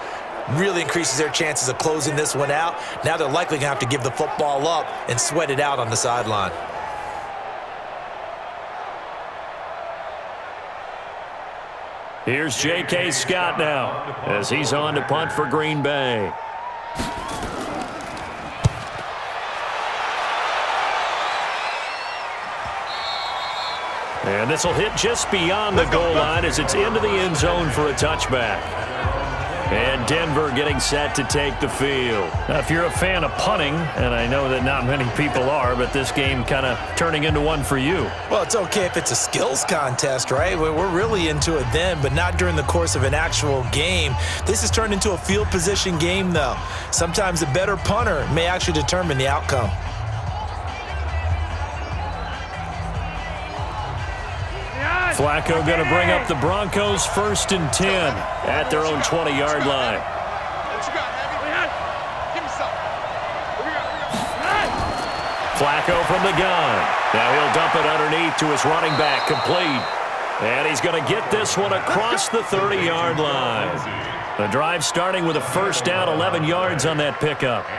really increases their chances of closing this one out. Now they're likely going to have to give the football up and sweat it out on the sideline. Here's J.K. Scott now as he's on to punt for Green Bay. And this will hit just beyond the goal line as it's into the end zone for a touchback. And Denver getting set to take the field. Now, if you're a fan of punting, and I know that not many people are, but this game kind of turning into one for you. Well, it's okay if it's a skills contest, right? We're really into it then, but not during the course of an actual game. This has turned into a field position game, though. Sometimes the better punter may actually determine the outcome. Flacco going to bring up the Broncos 1st and 10 at their own 20-yard line. Flacco from the gun. Now he'll dump it underneath to his running back, complete. And he's going to get this one across the 30-yard line. The drive starting with a first down, 11 yards on that pickup.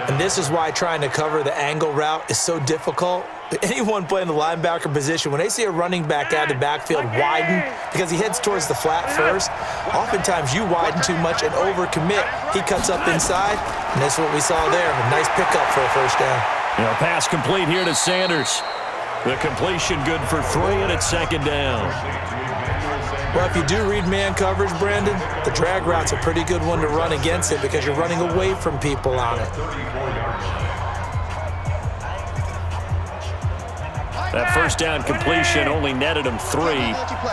And this is why trying to cover the angle route is so difficult. Anyone playing the linebacker position, when they see a running back out of the backfield widen because he heads towards the flat first, oftentimes you widen too much and overcommit. He cuts up inside, and that's what we saw there. A nice pickup for a first down. You know, pass complete here to Sanders. The completion good for 3, and it's 2nd down. Well, if you do read man coverage, Brandon, the drag route's a pretty good one to run against it because you're running away from people on it. That first down completion only netted him 3.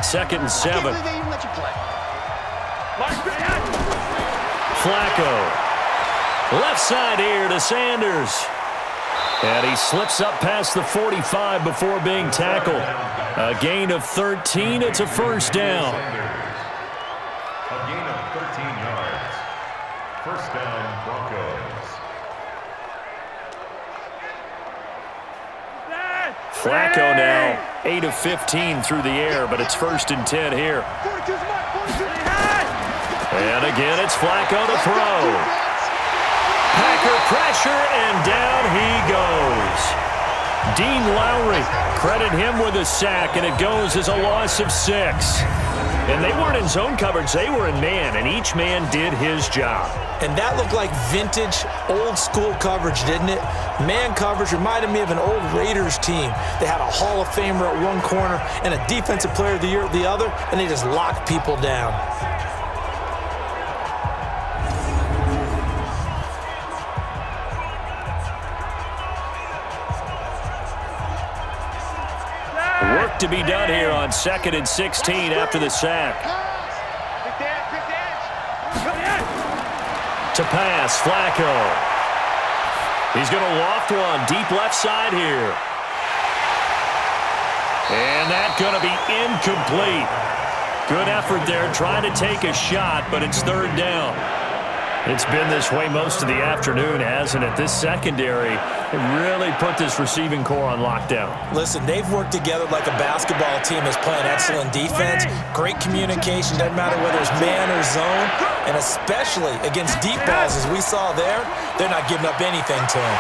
2nd and 7. Flacco. Left side here to Sanders. And he slips up past the 45 before being tackled. A gain of 13. It's a first down. A gain of 13 yards. First down, Broncos. Flacco now 8 of 15 through the air, but it's 1st and 10 here. And again, it's Flacco to throw. Packer pressure, and down he goes. Dean Lowry, credit him with a sack, and it goes as a loss of 6. And they weren't in zone coverage, they were in man, and each man did his job. And that looked like vintage, old-school coverage, didn't it? Man coverage reminded me of an old Raiders team. They had a Hall of Famer at one corner and a Defensive Player of the Year at the other, and they just locked people down. Work to be done here on 2nd and 16 after the sack. To pass, Flacco. He's going to loft one deep left side here. And that's going to be incomplete. Good effort there trying to take a shot, but it's 3rd down. It's been this way most of the afternoon, hasn't it? This secondary really put this receiving core on lockdown. Listen, they've worked together like a basketball team is playing excellent defense. Great communication, doesn't matter whether it's man or zone, and especially against deep balls as we saw there, they're not giving up anything to him.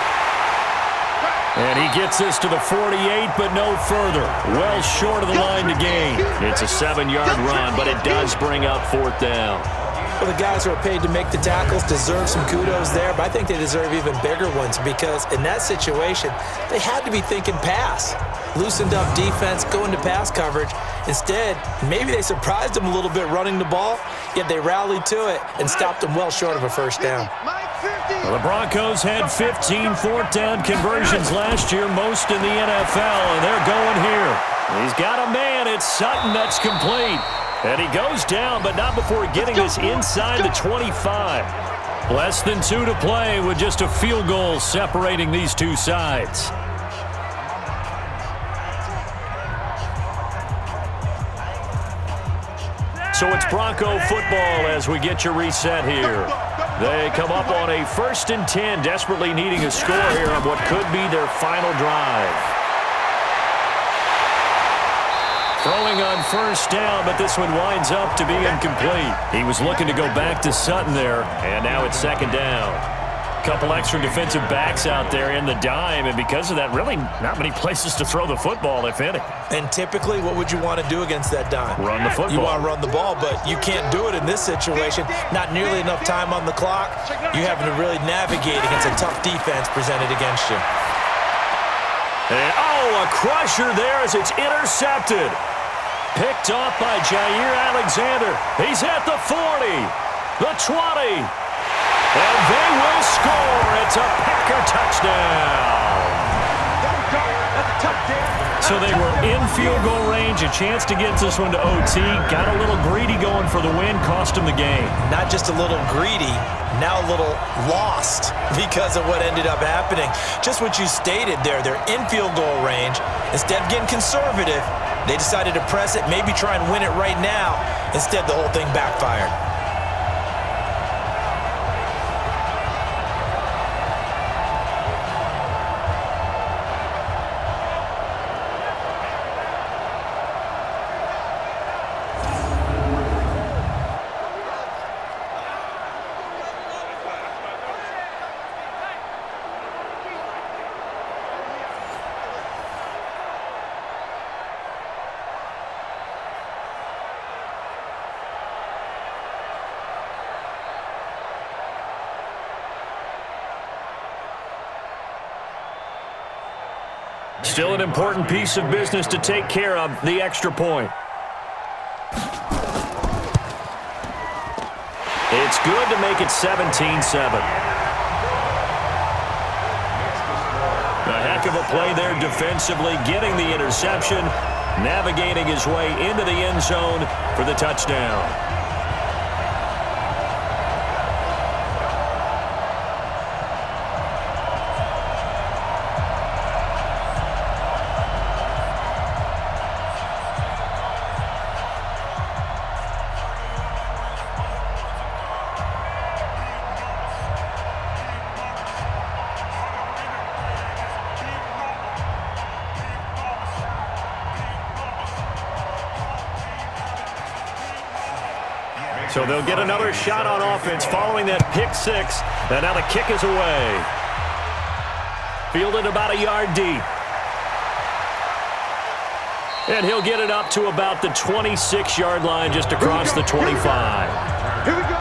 And he gets this to the 48, but no further. Well short of the line to gain. It's a 7-yard run, but it does bring up 4th down. Well, the guys who are paid to make the tackles deserve some kudos there, but I think they deserve even bigger ones because in that situation, they had to be thinking pass. Loosened up defense, going to pass coverage. Instead, maybe they surprised them a little bit running the ball, yet they rallied to it and stopped them well short of a first down. Well, the Broncos had 15 4th-down conversions last year, most in the NFL, and they're going here. He's got a man. It's Sutton that's complete. And he goes down, but not before getting this inside the 25. Less than 2 to play with just a field goal separating these two sides. So it's Bronco football as we get you reset here. They come up on a 1st and 10, desperately needing a score here on what could be their final drive. Throwing on 1st down, but this one winds up to be incomplete. He was looking to go back to Sutton there, and now it's 2nd down. Couple extra defensive backs out there in the dime, and because of that, really not many places to throw the football, if any. And typically, what would you want to do against that dime? Run the football. You want to run the ball, but you can't do it in this situation. Not nearly enough time on the clock. You having to really navigate against a tough defense presented against you. And, a crusher there as it's intercepted. Picked off by Jair Alexander. He's at the 40, the 20. And they will score. It's a Packer touchdown. So they were in field goal range, a chance to get this one to OT. Got a little greedy going for the win, cost them the game. Not just a little greedy, now a little lost because of what ended up happening. Just what you stated there, they're in field goal range. Instead of getting conservative, they decided to press it, maybe try and win it right now. Instead, the whole thing backfired. Still an important piece of business to take care of, the extra point. It's good to make it 17-7. A heck of a play there defensively, getting the interception, navigating his way into the end zone for the touchdown. So they'll get another shot on offense following that pick six. And now the kick is away. Fielded about a yard deep. And he'll get it up to about the 26-yard line just across the 25. Here we go.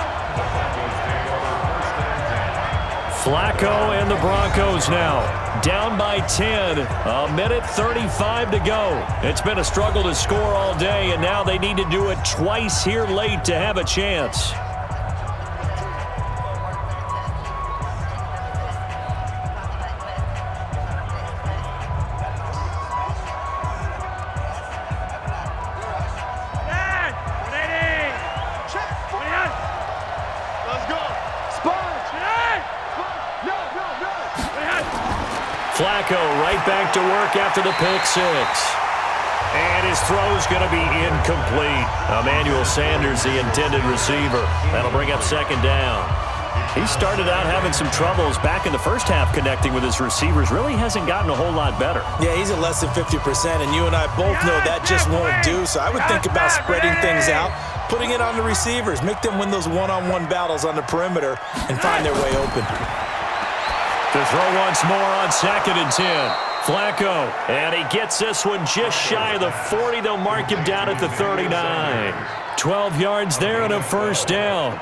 Flacco and the Broncos now down by 10. A minute 35 to go. It's been a struggle to score all day, and now they need to do it twice here late to have a chance. Flacco right back to work after the pick six. And his throw's going to be incomplete. Emmanuel Sanders, the intended receiver. That'll bring up 2nd down. He started out having some troubles back in the first half connecting with his receivers. Really hasn't gotten a whole lot better. Yeah, he's at less than 50%, and you and I both know that just won't do. So I would think about spreading things out, putting it on the receivers, make them win those one-on-one battles on the perimeter, and find their way open. To throw once more on 2nd and 10. Flacco, and he gets this one just shy of the 40. They'll mark him down at the 39. 12 yards there and a 1st down.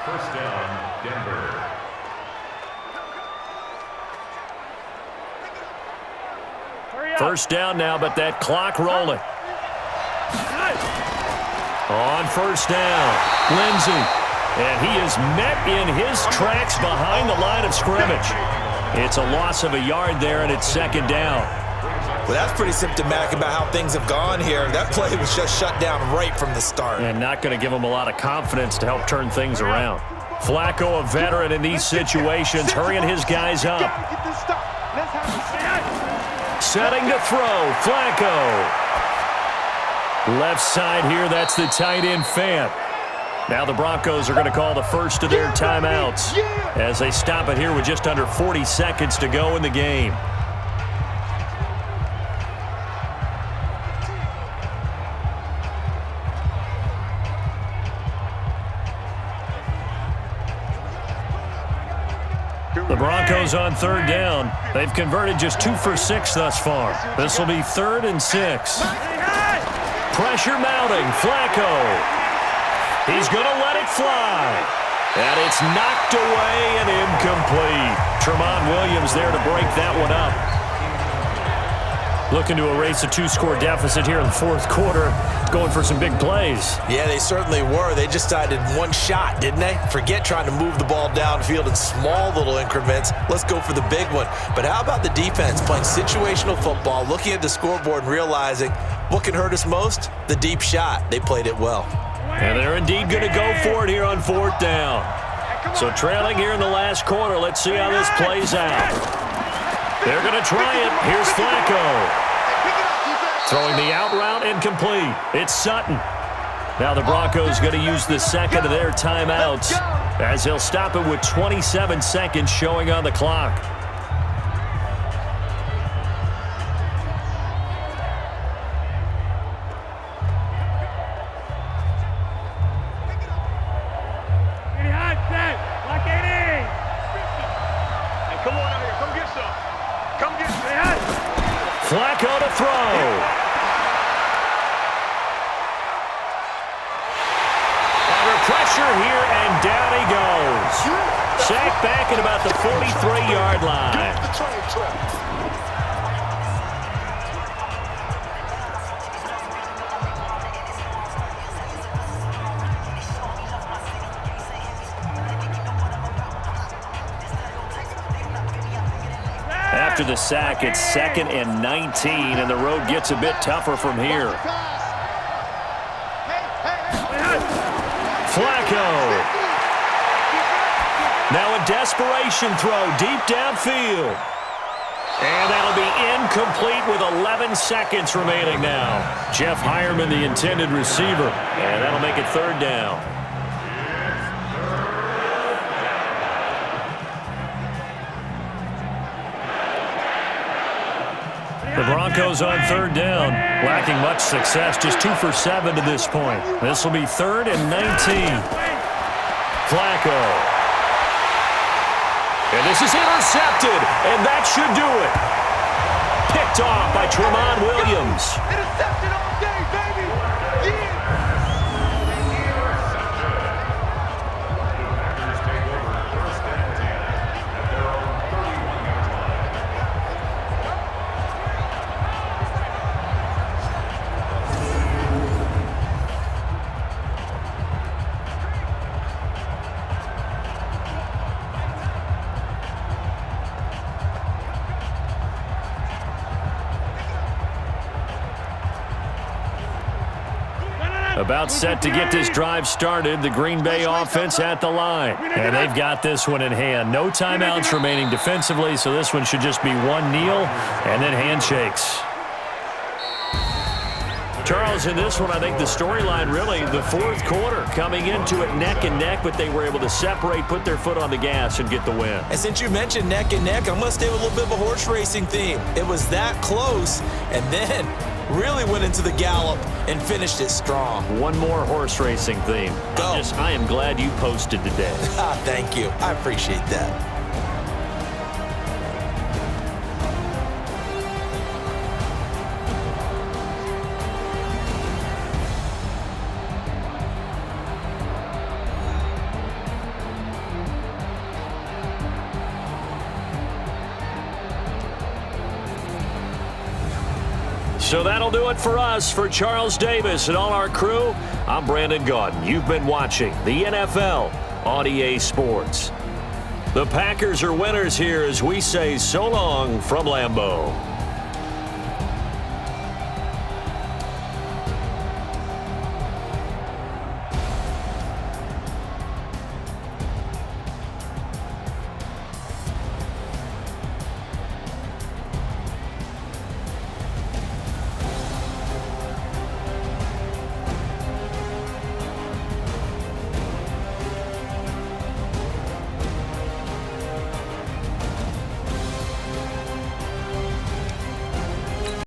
1st down, Denver. First down now, but that clock rolling. On 1st down, Lindsey. And he is met in his tracks behind the line of scrimmage. It's a loss of a yard there, and it's 2nd down. Well, that's pretty symptomatic about how things have gone here. That play was just shut down right from the start. And not going to give him a lot of confidence to help turn things around. Flacco, a veteran in these situations, hurrying his guys up. Setting to throw, Flacco. Left side here, that's the tight end Fant. Now the Broncos are going to call the first of their timeouts as they stop it here with just under 40 seconds to go in the game. The Broncos on third down. They've converted just 2 for 6 thus far. This will be 3rd and 6. Pressure mounting. Flacco. He's going to let it fly. And it's knocked away and incomplete. Tramon Williams there to break that one up. Looking to erase a 2-score deficit here in the fourth quarter. Going for some big plays. Yeah, they certainly were. They just decided one shot, didn't they? Forget trying to move the ball downfield in small little increments. Let's go for the big one. But how about the defense playing situational football, looking at the scoreboard and realizing what can hurt us most? The deep shot. They played it well. And they're indeed going to go for it here on 4th down. So trailing here in the last quarter. Let's see how this plays out. They're going to try it. Here's Flacco. Throwing the out route incomplete. It's Sutton. Now the Broncos going to use the second of their timeouts as they'll stop it with 27 seconds showing on the clock. Flacco to throw. Under pressure here, and down he goes. Sacked back at about the 43-yard line. After the sack, it's 2nd and 19, and the road gets a bit tougher from here. Flacco. Now a desperation throw deep downfield. And that'll be incomplete with 11 seconds remaining now. Jeff Hireman, the intended receiver, and that'll make it 3rd down. The Broncos on 3rd down, lacking much success, just 2 for 7 to this point. This will be 3rd and 19. Flacco. And this is intercepted, and that should do it. Picked off by Tramon Williams. Intercepted all day, baby! About set to get this drive started, the Green Bay offense at the line. And they've got this one in hand. No timeouts remaining defensively, so this one should just be one kneel and then handshakes. Charles, in this one, I think the storyline really, the fourth quarter, coming into it neck and neck, but they were able to separate, put their foot on the gas, and get the win. And since you mentioned neck and neck, I'm going to stay with a little bit of a horse racing theme. It was that close, and then really went into the gallop and finished it strong. One more horse racing theme. Go. I am glad you posted today. Thank you. I appreciate that. So that'll do it for us. For Charles Davis and all our crew, I'm Brandon Gaudin. You've been watching the NFL on EA Sports. The Packers are winners here as we say so long from Lambeau.